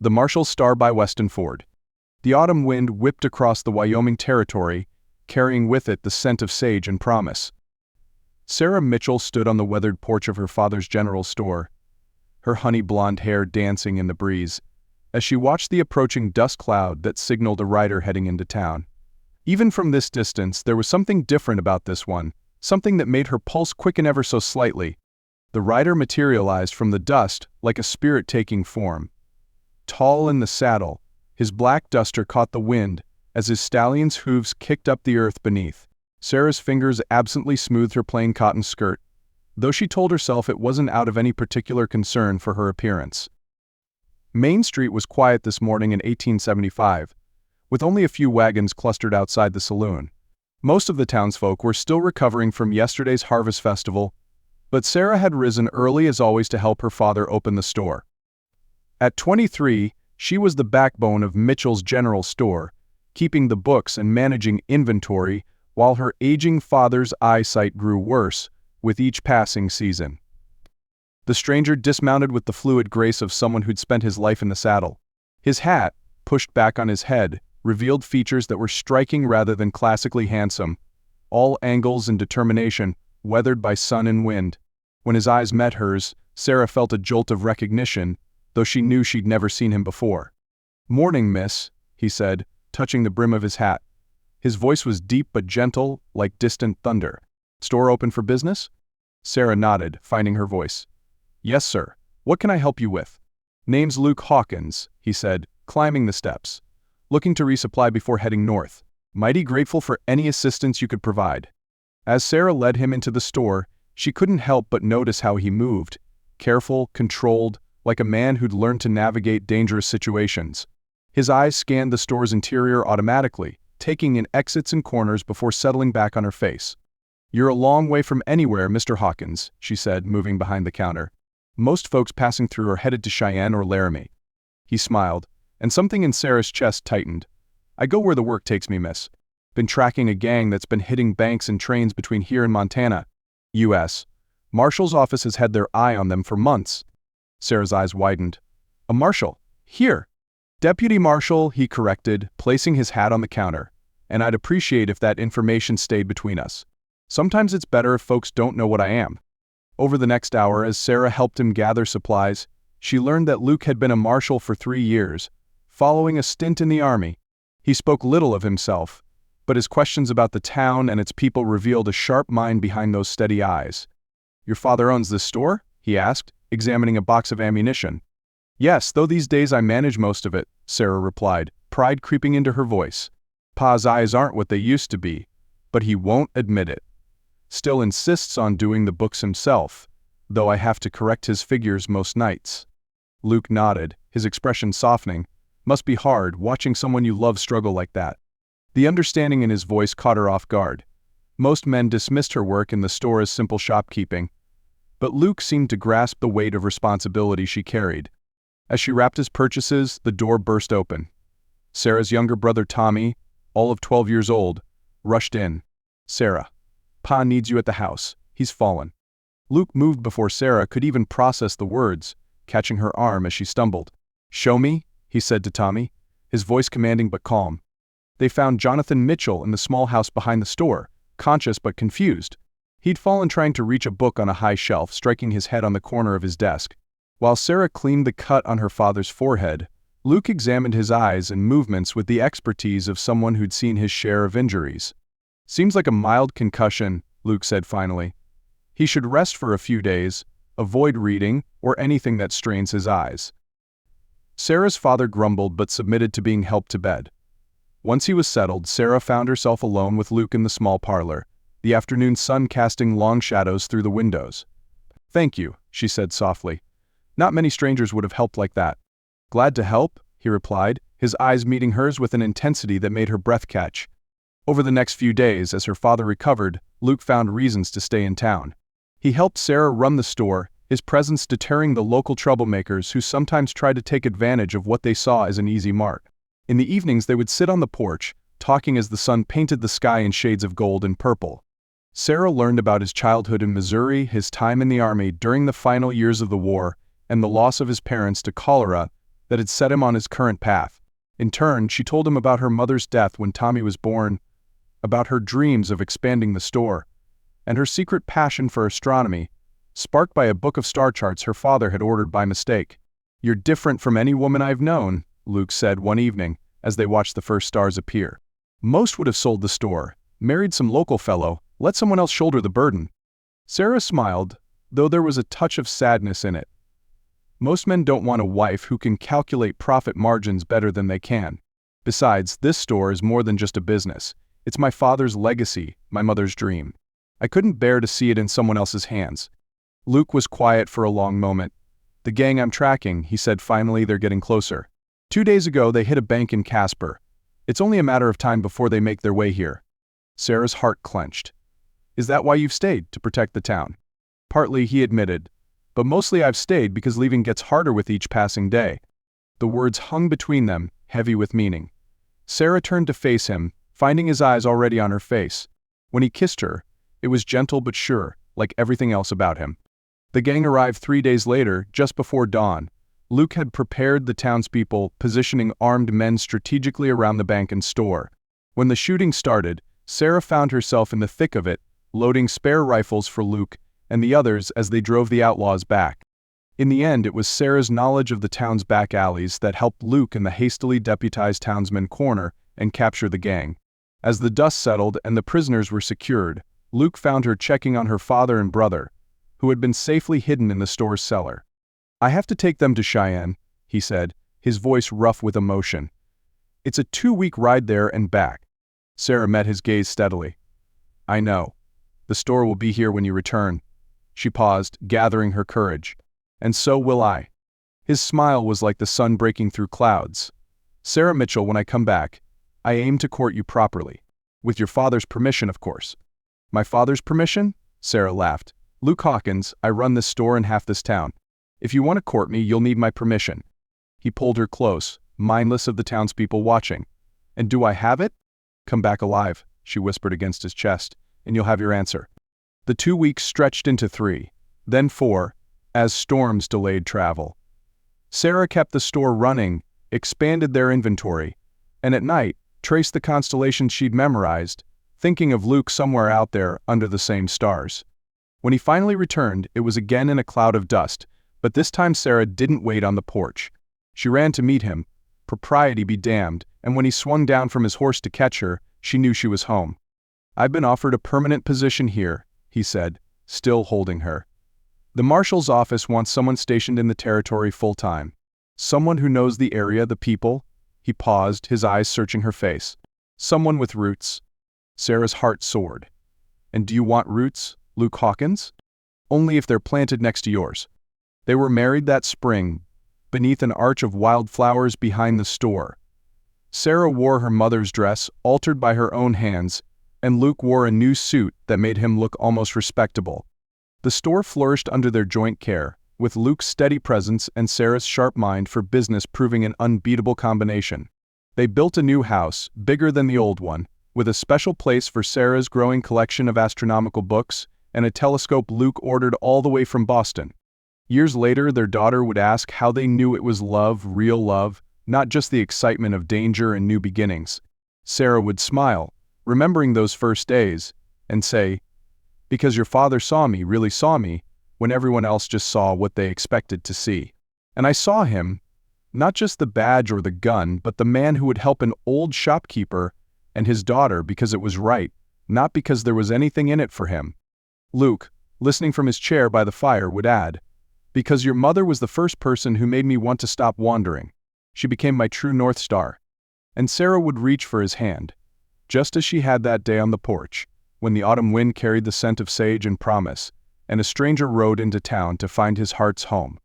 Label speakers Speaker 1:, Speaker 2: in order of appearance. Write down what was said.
Speaker 1: The Marshal Star by Weston Ford. The autumn wind whipped across the Wyoming Territory, carrying with it the scent of sage and promise. Sarah Mitchell stood on the weathered porch of her father's general store, her honey-blonde hair dancing in the breeze, as she watched the approaching dust cloud that signaled a rider heading into town. Even from this distance, there was something different about this one, something that made her pulse quicken ever so slightly. The rider materialized from the dust like a spirit taking form. Tall in the saddle, his black duster caught the wind as his stallion's hooves kicked up the earth beneath. Sarah's fingers absently smoothed her plain cotton skirt, though she told herself it wasn't out of any particular concern for her appearance. Main Street was quiet this morning in 1875, with only a few wagons clustered outside the saloon. Most of the townsfolk were still recovering from yesterday's harvest festival, but Sarah had risen early as always to help her father open the store. At 23, she was the backbone of Mitchell's general store, keeping the books and managing inventory while her aging father's eyesight grew worse with each passing season. The stranger dismounted with the fluid grace of someone who'd spent his life in the saddle. His hat, pushed back on his head, revealed features that were striking rather than classically handsome, all angles and determination, weathered by sun and wind. When his eyes met hers, Sarah felt a jolt of recognition, though she knew she'd never seen him before. "Morning, miss," he said, touching the brim of his hat. His voice was deep but gentle, like distant thunder. "Store open for business?" Sarah nodded, finding her voice. "Yes, sir. What can I help you with?" "Name's Luke Hawkins," he said, climbing the steps. "Looking to resupply before heading north. Mighty grateful for any assistance you could provide." As Sarah led him into the store, she couldn't help but notice how he moved, careful, controlled, like a man who'd learned to navigate dangerous situations. His eyes scanned the store's interior automatically, taking in exits and corners before settling back on her face. "You're a long way from anywhere, Mr. Hawkins," she said, moving behind the counter. "Most folks passing through are headed to Cheyenne or Laramie." He smiled, and something in Sarah's chest tightened. "I go where the work takes me, miss. Been tracking a gang that's been hitting banks and trains between here and Montana. U.S. Marshal's office has had their eye on them for months." Sarah's eyes widened. "A marshal? Here?" "Deputy Marshal," he corrected, placing his hat on the counter. "And I'd appreciate if that information stayed between us. Sometimes it's better if folks don't know what I am." Over the next hour, as Sarah helped him gather supplies, she learned that Luke had been a marshal for 3 years, following a stint in the army. He spoke little of himself, but his questions about the town and its people revealed a sharp mind behind those steady eyes. "Your father owns this store?" he asked, examining a box of ammunition. "Yes, though these days I manage most of it," Sarah replied, pride creeping into her voice. "Pa's eyes aren't what they used to be, but he won't admit it. Still insists on doing the books himself, though I have to correct his figures most nights." Luke nodded, his expression softening. "Must be hard, watching someone you love struggle like that." The understanding in his voice caught her off guard. Most men dismissed her work in the store as simple shopkeeping, but Luke seemed to grasp the weight of responsibility she carried. As she wrapped his purchases, the door burst open. Sarah's younger brother Tommy, all of 12 years old, rushed in. "Sarah, Pa needs you at the house. He's fallen." Luke moved before Sarah could even process the words, catching her arm as she stumbled. "Show me," he said to Tommy, his voice commanding but calm. They found Jonathan Mitchell in the small house behind the store, conscious but confused. He'd fallen trying to reach a book on a high shelf, striking his head on the corner of his desk. While Sarah cleaned the cut on her father's forehead, Luke examined his eyes and movements with the expertise of someone who'd seen his share of injuries. "Seems like a mild concussion," Luke said finally. "He should rest for a few days, avoid reading, or anything that strains his eyes." Sarah's father grumbled but submitted to being helped to bed. Once he was settled, Sarah found herself alone with Luke in the small parlor, the afternoon sun casting long shadows through the windows. "Thank you," she said softly. "Not many strangers would have helped like that." "Glad to help," he replied, his eyes meeting hers with an intensity that made her breath catch. Over the next few days, as her father recovered, Luke found reasons to stay in town. He helped Sarah run the store, his presence deterring the local troublemakers who sometimes tried to take advantage of what they saw as an easy mark. In the evenings they would sit on the porch, talking as the sun painted the sky in shades of gold and purple. Sarah learned about his childhood in Missouri, his time in the army during the final years of the war, and the loss of his parents to cholera that had set him on his current path. In turn, she told him about her mother's death when Tommy was born, about her dreams of expanding the store, and her secret passion for astronomy, sparked by a book of star charts her father had ordered by mistake. "You're different from any woman I've known," Luke said one evening as they watched the first stars appear. "Most would have sold the store, married some local fellow, let someone else shoulder the burden." Sarah smiled, though there was a touch of sadness in it. Most men don't want a wife who can calculate profit margins better than they can. Besides, this store is more than just a business. It's my father's legacy, my mother's dream. I couldn't bear to see it in someone else's hands. Luke was quiet for a long moment. "The gang I'm tracking," he said finally. "They're getting closer. 2 days ago they hit a bank in Casper. It's only a matter of time before they make their way here." Sarah's heart clenched. "Is that why you've stayed, to protect the town?" "Partly," he admitted. "But mostly I've stayed because leaving gets harder with each passing day." The words hung between them, heavy with meaning. Sarah turned to face him, finding his eyes already on her face. When he kissed her, it was gentle but sure, like everything else about him. The gang arrived 3 days later, just before dawn. Luke had prepared the townspeople, positioning armed men strategically around the bank and store. When the shooting started, Sarah found herself in the thick of it, loading spare rifles for Luke and the others as they drove the outlaws back. In the end, it was Sarah's knowledge of the town's back alleys that helped Luke and the hastily deputized townsmen corner and capture the gang. As the dust settled and the prisoners were secured, Luke found her checking on her father and brother, who had been safely hidden in the store's cellar. "I have to take them to Cheyenne," he said, his voice rough with emotion. "It's a 2-week ride there and back." Sarah met his gaze steadily. "I know. The store will be here when you return." She paused, gathering her courage. "And so will I." His smile was like the sun breaking through clouds. "Sarah Mitchell, when I come back, I aim to court you properly. With your father's permission, of course." "My father's permission?" Sarah laughed. "Luke Hawkins, I run this store and half this town. If you want to court me, you'll need my permission." He pulled her close, mindless of the townspeople watching. "And do I have it?" "Come back alive," she whispered against his chest, "and you'll have your answer." The 2 weeks stretched into 3, then 4, as storms delayed travel. Sarah kept the store running, expanded their inventory, and at night, traced the constellations she'd memorized, thinking of Luke somewhere out there under the same stars. When he finally returned, it was again in a cloud of dust, but this time Sarah didn't wait on the porch. She ran to meet him, propriety be damned, and when he swung down from his horse to catch her, she knew she was home. "I've been offered a permanent position here," he said, still holding her. "The Marshal's office wants someone stationed in the territory full-time. Someone who knows the area, the people." He paused, his eyes searching her face. "Someone with roots." Sarah's heart soared. "And do you want roots, Luke Hawkins?" "Only if they're planted next to yours." They were married that spring, beneath an arch of wildflowers behind the store. Sarah wore her mother's dress, altered by her own hands, and Luke wore a new suit that made him look almost respectable. The store flourished under their joint care, with Luke's steady presence and Sarah's sharp mind for business proving an unbeatable combination. They built a new house, bigger than the old one, with a special place for Sarah's growing collection of astronomical books and a telescope Luke ordered all the way from Boston. Years later, their daughter would ask how they knew it was love, real love, not just the excitement of danger and new beginnings. Sarah would smile, remembering those first days, and say, "Because your father saw me, really saw me, when everyone else just saw what they expected to see. And I saw him, not just the badge or the gun, but the man who would help an old shopkeeper and his daughter because it was right, not because there was anything in it for him." Luke, listening from his chair by the fire, would add, "Because your mother was the first person who made me want to stop wandering. She became my true North Star." And Sarah would reach for his hand, just as she had that day on the porch, when the autumn wind carried the scent of sage and promise, and a stranger rode into town to find his heart's home.